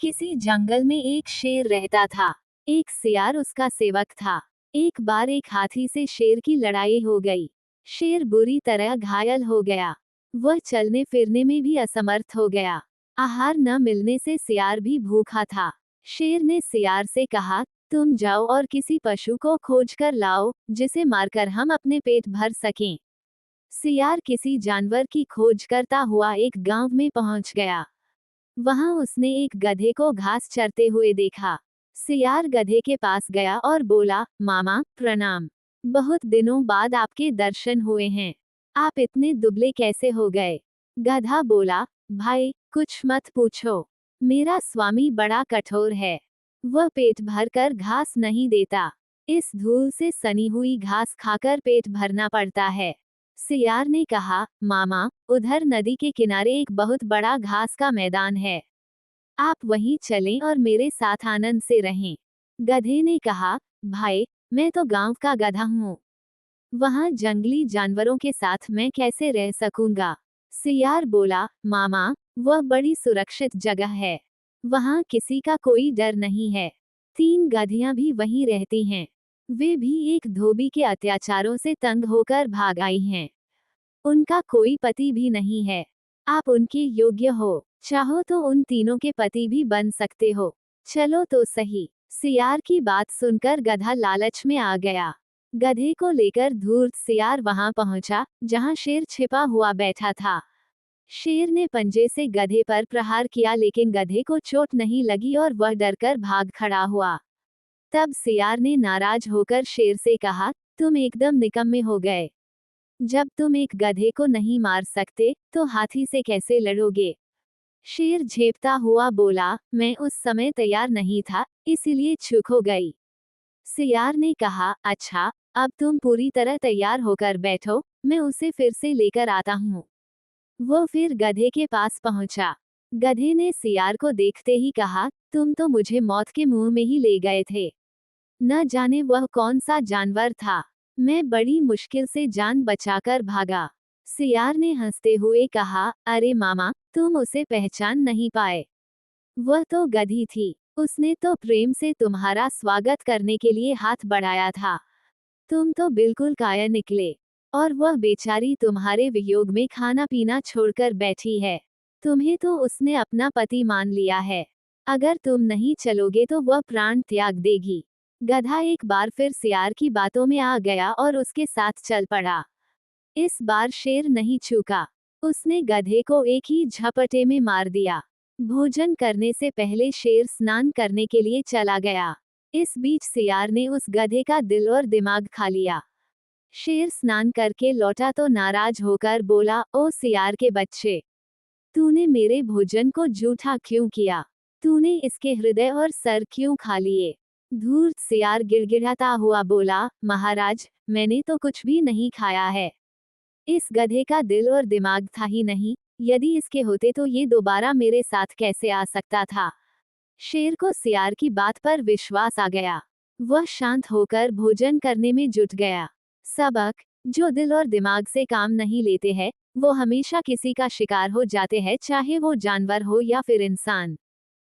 किसी जंगल में एक शेर रहता था। एक सियार उसका सेवक था। एक बार एक हाथी से शेर की लड़ाई हो गई। शेर बुरी तरह घायल हो गया। वह चलने फिरने में भी असमर्थ हो गया। आहार न मिलने से सियार भी भूखा था। शेर ने सियार से कहा, तुम जाओ और किसी पशु को खोज कर लाओ, जिसे मारकर हम अपने पेट भर सकें। सियार किसी जानवर की खोज करता हुआ एक गांव में पहुंच गया। वहां उसने एक गधे को घास चरते हुए देखा। सियार गधे के पास गया और बोला, मामा प्रणाम। बहुत दिनों बाद आपके दर्शन हुए हैं। आप इतने दुबले कैसे हो गए? गधा बोला, भाई कुछ मत पूछो। मेरा स्वामी बड़ा कठोर है। वह पेट भर कर घास नहीं देता। इस धूल से सनी हुई घास खाकर पेट भरना पड़ता है। सियार ने कहा, मामा उधर नदी के किनारे एक बहुत बड़ा घास का मैदान है। आप वहीं चलें और मेरे साथ आनंद से रहें। गधे ने कहा, भाई मैं तो गांव का गधा हूँ। वहां जंगली जानवरों के साथ मैं कैसे रह सकूंगा? सियार बोला, मामा वह बड़ी सुरक्षित जगह है। वहां किसी का कोई डर नहीं है। 3 गधियां भी वहीं रहती हैं। वे भी एक धोबी के अत्याचारों से तंग होकर भाग आई हैं। उनका कोई पति भी नहीं है। आप उनके योग्य हो। चाहो तो उन तीनों के पति भी बन सकते हो। चलो तो सही। सियार की बात सुनकर गधा लालच में आ गया। गधे को लेकर धूर्त सियार वहां पहुंचा, जहां शेर छिपा हुआ बैठा था। शेर ने पंजे से गधे पर प्रहार किया, लेकिन गधे को चोट नहीं लगी और वह डरकर भाग खड़ा हुआ। तब सियार ने नाराज होकर शेर से कहा, तुम एकदम निकम्मे हो गए। जब तुम एक गधे को नहीं मार सकते, तो हाथी से कैसे लड़ोगे? शेर झेपता हुआ बोला, मैं उस समय तैयार नहीं था, इसीलिए चूक हो गई। सियार ने कहा, अच्छा, अब तुम पूरी तरह तैयार होकर बैठो, मैं उसे फिर से लेकर आता हूँ। वो फिर गधे के पास पहुंचा। गधे ने सियार को देखते ही कहा, तुम तो मुझे मौत के मुंह में ही ले गए थे। न जाने वह कौन सा जानवर था। मैं बड़ी मुश्किल से जान बचाकर भागा। सियार ने हंसते हुए कहा, अरे मामा तुम उसे पहचान नहीं पाए। वह तो गधी थी। उसने तो प्रेम से तुम्हारा स्वागत करने के लिए हाथ बढ़ाया था। तुम तो बिल्कुल कायर निकले। और वह बेचारी तुम्हारे वियोग में खाना पीना छोड़कर बैठी है। तुम्हें तो उसने अपना पति मान लिया है। अगर तुम नहीं चलोगे तो वह प्राण त्याग देगी। गधा एक बार फिर सियार की बातों में आ गया और उसके साथ चल पड़ा। इस बार शेर नहीं चूका। उसने गधे को एक ही झपटे में मार दिया। भोजन करने से पहले शेर स्नान करने के लिए चला गया। इस बीच सियार ने उस गधे का दिल और दिमाग खा लिया। शेर स्नान करके लौटा तो नाराज होकर बोला, ओ सियार के बच्चे, तूने मेरे भोजन को जूठा क्यों किया? तूने इसके हृदय और सर क्यों खा लिए? धूर्त सियार गिड़गिड़ाता हुआ बोला, महाराज मैंने तो कुछ भी नहीं खाया है। इस गधे का दिल और दिमाग था ही नहीं। यदि इसके होते तो ये दोबारा मेरे साथ कैसे आ सकता था? शेर को सियार की बात पर विश्वास आ गया। वह शांत होकर भोजन करने में जुट गया। सबक, जो दिल और दिमाग से काम नहीं लेते हैं, वो हमेशा किसी का शिकार हो जाते हैं, चाहे वो जानवर हो या फिर इंसान।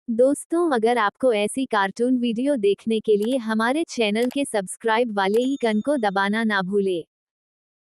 दोस्तों, अगर आपको ऐसी कार्टून वीडियो देखने के लिए हमारे चैनल के सब्सक्राइब वाले आइकन को दबाना ना भूले।